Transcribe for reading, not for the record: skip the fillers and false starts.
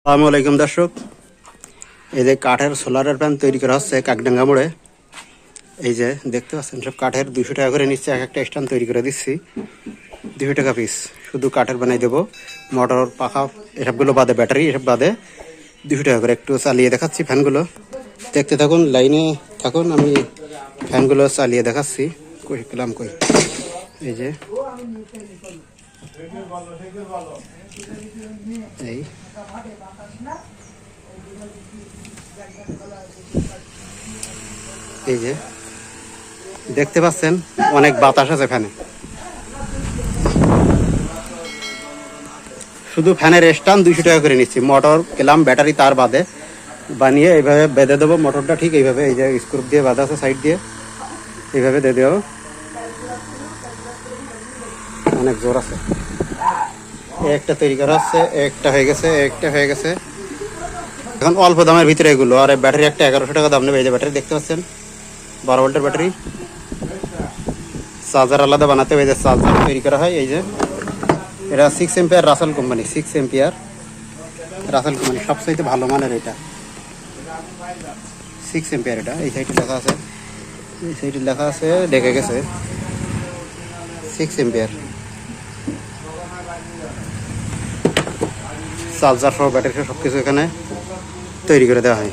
আসসালামু আলাইকুম দর্শক, এই যে কাঠের সোলারের প্যান তৈরি করা হচ্ছে কাকডাঙ্গা মোড়ে। এই যে দেখতে পাচ্ছেন সব কাঠের 200 টাকা করে নিচ্ছে। এক একটা স্ট্যান্ড তৈরি করে দিচ্ছি 200 টাকা পিস। শুধু কাঠের বানাই দেবো, মোটর পাখা এসবগুলো বাদে, ব্যাটারি এসব বাদে 200 টাকা করে। একটু চালিয়ে দেখাচ্ছি ফ্যানগুলো, দেখতে থাকুন, লাইনে থাকুন, আমি ফ্যানগুলো চালিয়ে দেখাচ্ছি। কই পেলাম কই, এই যে এই এই যে দেখতে পাচ্ছেন অনেক বাতাস আছে ফ্যানে। শুধু ফ্যানের স্ট্যান্ড 200 টাকা করে নিচ্ছি। মোটর ক্লাম ব্যাটারি তার বাদে বানিয়ে এইভাবে বেঁধে দেবো। মোটরটা ঠিক এইভাবে, এই যে স্ক্রু দিয়ে বাঁধা আছে সাইড দিয়ে, এইভাবে দিয়ে দেবো। অনেক জোর আছে। একটা তৈরি করা হচ্ছে, একটা হয়ে গেছে, একটা হয়ে গেছে। এখন অল্প দামের ভিতরে এগুলো। আর ব্যাটারি একটা 1100 টাকা দাম নেবে। এই যে ব্যাটারি দেখতে পাচ্ছেন, 12 ভোল্টের ব্যাটারি। চার্জার আলাদা বানাতে হবে, এই যে চার্জার তৈরি করা হয়। এই যে এটা 6 ampere Russell company, 6 ampere Russell company, সবচাইতে ভালো মানের এটা। 6 এম্পিয়ার এটা। এই সাইডে লেখা আছে, এই সাইডে লেখা আছে, দেখে গেছে 6 এম্পিয়ার। চার্জার সহ ব্যাটারি সহ সব কিছু এখানে তৈরি করে দেওয়া হয়।